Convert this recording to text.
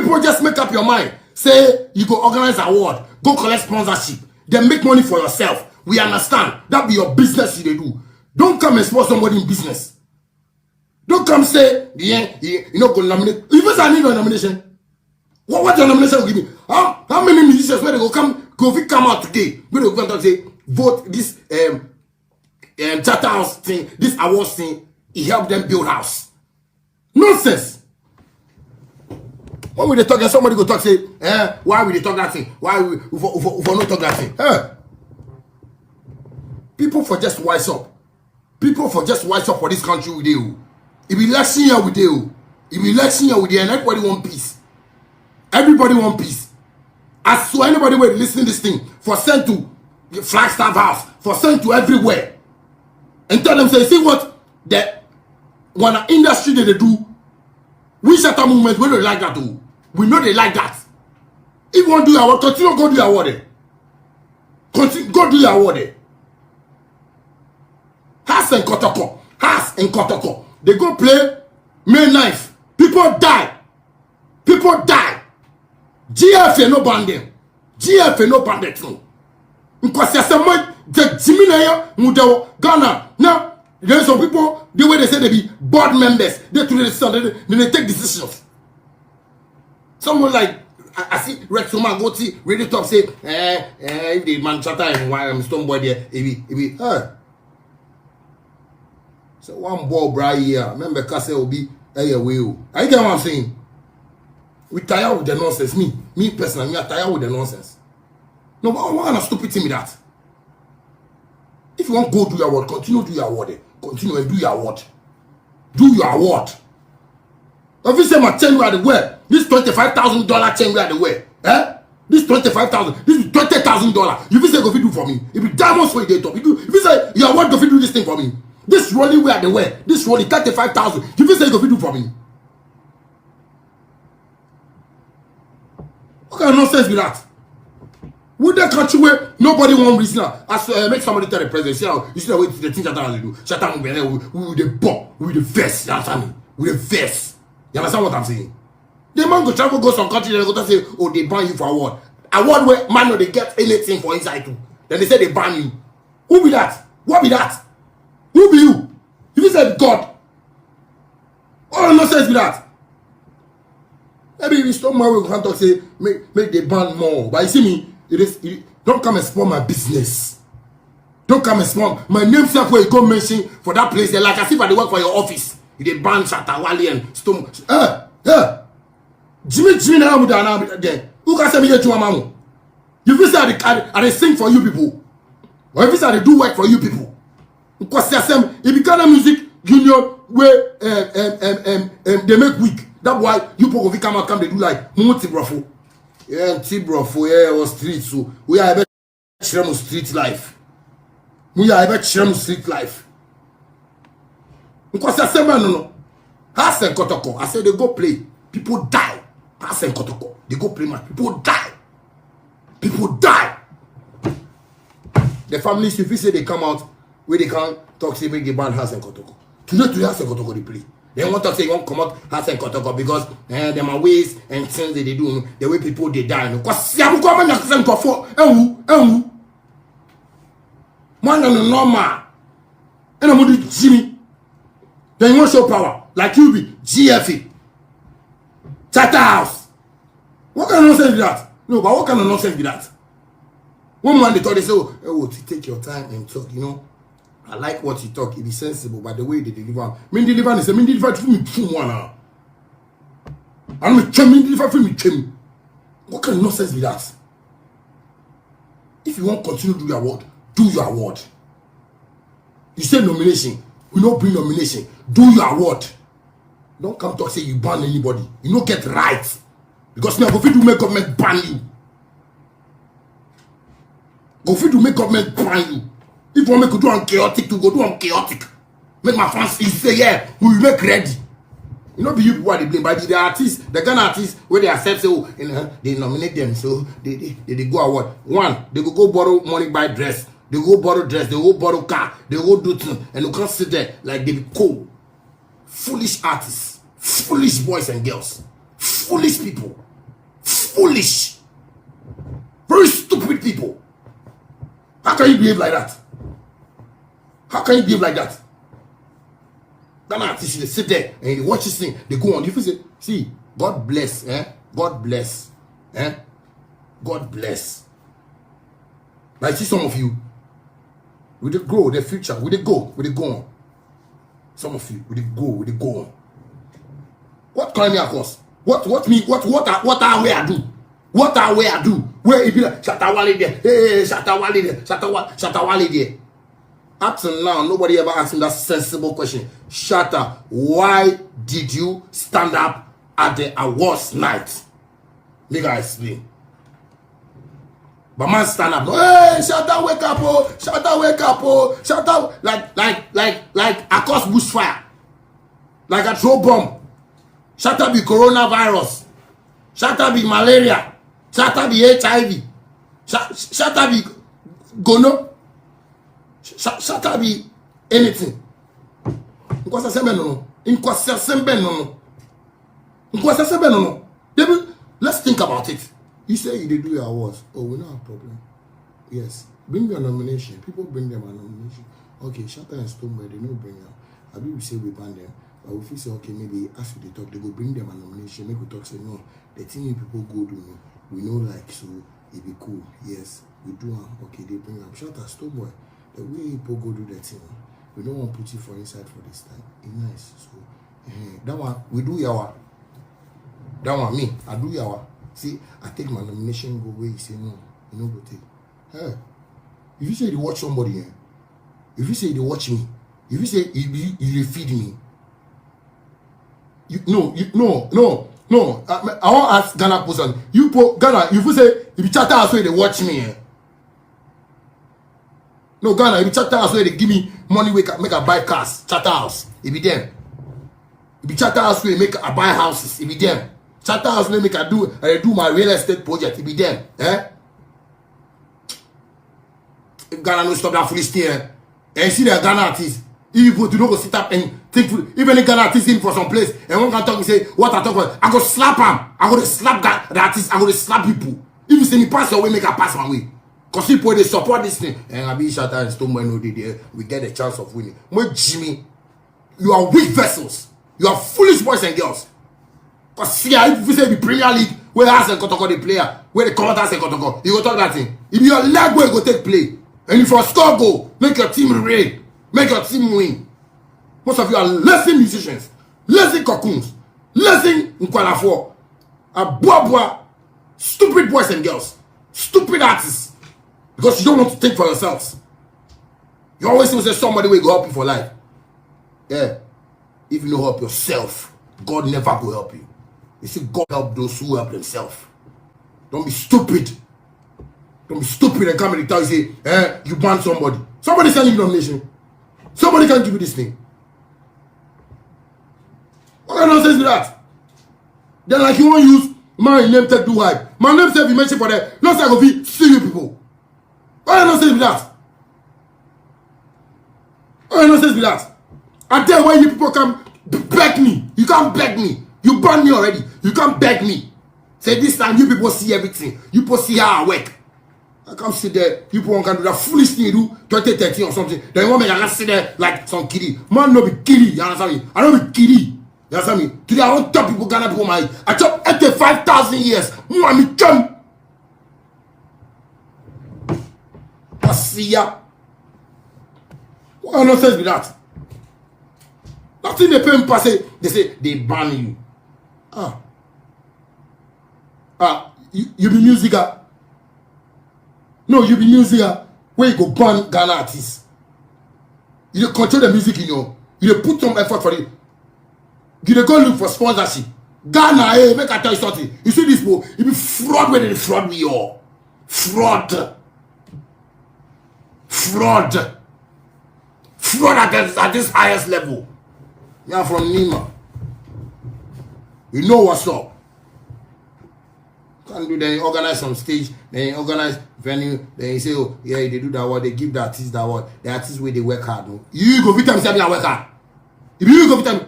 people just make up your mind. Say you go organize award, go collect sponsorship, then make money for yourself. We understand. That be your business you do. Don't come and support somebody in business. Don't come say, yeah, you know, go nominate. Even I need a nomination. What your nomination will give me? How many musicians where they go come out today? Where they go come and say, vote this charter house thing, this awards thing, it help them build house. Nonsense. When we they talk and somebody go talk say, why we they talk that thing? Why we for not talk that thing? People for just wise up. People for just wise up for this country with you. If we election here with you, if we election here with you, and everybody want peace. Everybody want peace. I swear anybody will listen to this thing for send to Flagstaff House, for send to everywhere. And tell them, say, see what the when an industry they do, we shut up movement, we don't like that too. We know they like that. If you want to do your work, continue go do your work. Continue go do your work. Has and Kotoko. They go play May 9th. People die. People die. GFA no ban them. GFA no ban that too. Because there's someone the Jimmy Mudawo Ghana. Now there's some people the way they say they be board members. They take decisions. Someone like I see Rex Soma go to Radio Top say if the man chatter and why I'm Stoneboy there if be so one ball bra here. Remember Kase will be way. I get what I'm saying. We tire with the nonsense. Me personally, I tire with the nonsense. No, but what kind of stupid thing with that? If you want to go do your work, continue do your work. Continue and do your work. Do your work. If you say my chain we are the way, this $25,000 chain we are the way, This $25,000, this is $20,000. If you say go fit do for me, if you diamonds for you top, if you say your work go fit do this thing for me, this rolling we are the way, this rolling $35,000. If you say go fit do for me. What kind of nonsense with that? With that country where nobody won't reason as make somebody tell the president, you see the way the things that they do. Shut up, we with the bomb, with the vest, you understand me? With the vest. You understand what I'm saying? The man go travel, go some country, they go to say, oh, they ban you for award. Award where man no they get anything for inside too. Then they say they ban you. Who be that? What be that? Who be you? If you said God, all nonsense be that. Maybe if stop my way, we can talk say make they ban more. But you see me, don't come and spoil my business. Don't come and spoil my name self where you go mention for that place there. Like as if I work for your office. You they ban Shatawali and Stone. Jimmy now there. Who can say me to Amamu? You feel say I sing for you people. Or if you say I do work for you people. Because if you got a music union where they make weak. That's why you people come they do like Muti Brofo. Yeah, T-Brofo, yeah, or street. So we are about street life. We are about street life. Because I say, man, no. Hassan Kotoko, I say they go play. People die. Hassan Kotoko, they go play, man. People die. People die. The families, if you say they come out, where they can't talk, say, make the band Hassan Kotoko. Today, Hassan Kotoko, they play. They want to say you won't come out Hassan Kotoko because there are ways and things that they do, the way people they die. Because I'm coming to Hassan Kotoko. Man, no normal. And I'm going to Jimmy. Then you want show power. Like you be GFA. Charter House. What kind of nonsense is that? No, but what kind of nonsense is that? One man they thought they say, oh, take your time and talk, you know. I like what you talk. It is sensible, but the way they deliver. Deliver for me too one. And deliver for me too. What kind of nonsense is that? If you want to continue to do your award, do your award. You say nomination. We don't bring nomination. Do your award. Don't come talk say you ban anybody. You don't get right. Because now go fit to make government ban you. Go fit to make government ban you. If you want me to do on chaotic, to go do on chaotic. Make my fans say, yeah, we will make ready. You know, be you people are the blame, but the artists, the Ghana artists, where they accept, so they nominate them, so they go award. One, they go borrow money, buy dress. They go borrow dress, they go borrow car, they go do things, and you can't sit there like they be cool. Foolish artists, foolish boys and girls, foolish people. foolish. Very stupid people. How can you behave like that? How can you behave like that? That artist, they sit there and they watch this thing, they go on. If you say, see, God bless, God bless, God bless. Like, see some of you, we they grow the future, we they go on. Some of you, we they go on. What can me across? What are we I do? What are we I do? Where it be like Shatawale there? Hey, Shatawale there, Shatawale there. Up till now, nobody ever asked him that sensible question. Shatta, why did you stand up at the awards night? Make I explain. But man stand up. Hey, Shatta, wake up, oh! Shatta, wake up, oh! Shatta, like across bushfire. Like a throw bomb. Shatta be coronavirus. Shatta be malaria. Shatta be HIV. Shatta be gono. Shatta be anything. Let's think about it. You say you did do your awards. Oh, we don't have a problem. Yes. Bring your nomination. People bring them a nomination. Okay, Shatta and Stonebwoy, they don't bring them. I mean, we say we ban them. But if we say, okay, maybe after they talk, they go bring them a nomination. Make we talk, say, no, the thing people go do, we know, like, so it be cool. Yes, we do. Okay, they bring them. Shatta, Stonebwoy, the way people go do that thing, we don't want to put you for inside for this time. It's nice. So, that one, we do yawa. That one, me, I do yawa. See, I take my nomination, go away, you say, no, you know, go take. Hey, if you say you watch somebody, if you say they watch me, if you say you feed me, no. I want to ask Ghana person. You put Ghana. If you say if you chatter as well, they watch me. No Ghana. If you chatter as well, they give me money. Make a buy cars. Chatter house. It be them. If you chatter as well, make a buy houses. It be them. Chatter as well, make I do my real estate project. It be them. If Ghana no stop that foolish thing, and you see the Ghana artists. If you go to go sit up and think, even if Ghana artist in for some place, and one can talk and say, what I talk about, I go slap him. I go to slap the artist. I go to slap people. If you say me pass your way, make I pass my way. Because people they support this thing. And I be Shatta and Stonebwoy no there. We get a chance of winning. But Jimmy, you are weak vessels. You are foolish boys and girls. Because see, if you say the Premier League, where has and Kotoko the player, where the commentators and Kotoko, you go talk that thing. If your leg where you go take play, and if you score goal, make your team raid. Make your team win. Most of you are lazy musicians, lazy cocoons, lazy nkwalafo, abua, stupid boys and girls, stupid artists. Because you don't want to think for yourselves. You always say somebody will go help you for life. Yeah. If you don't help yourself, God never will help you. You see, God help those who help themselves. Don't be stupid. Don't be stupid and come and tell you, say, you ban somebody. Somebody send you nomination. Somebody can give you this thing. What kind of nonsense is that? Then like you want to use my name to do hype. My name said you mentioned for that. Not like of see you people. What kind of nonsense is that? What kind of nonsense is that? I tell when you people come beg me. You can't beg me. You banned me already. You can't beg me. Say this time you people see everything. You people see how I work. I can't sit there. People can do that foolish thing you do 2013 or something. Then you want me to sit there like some kiddie. Man, no be kiddie. You understand me? I don't be kiddie. You understand me? Today I don't tell people Ghana people my age. I chop 85,000 years. Mommy come. I see ya. What nonsense be that? Nothing they pay me pass. They say they ban you. You be musical. No, you be music where you go ban Ghana artists. You control the music in your. You put some effort for it. You go look for sponsorship. Ghana, hey, make I tell you something. You see this boy, you be fraud when they fraud me all. Fraud at this highest level. You are from Nima. You know what's up. Can do, then you organize some stage, then you organize venue, then you say, oh yeah, they do that what they give the artist that what the artist where they work hard. No? You go fit them say me I work hard. If you go fit them,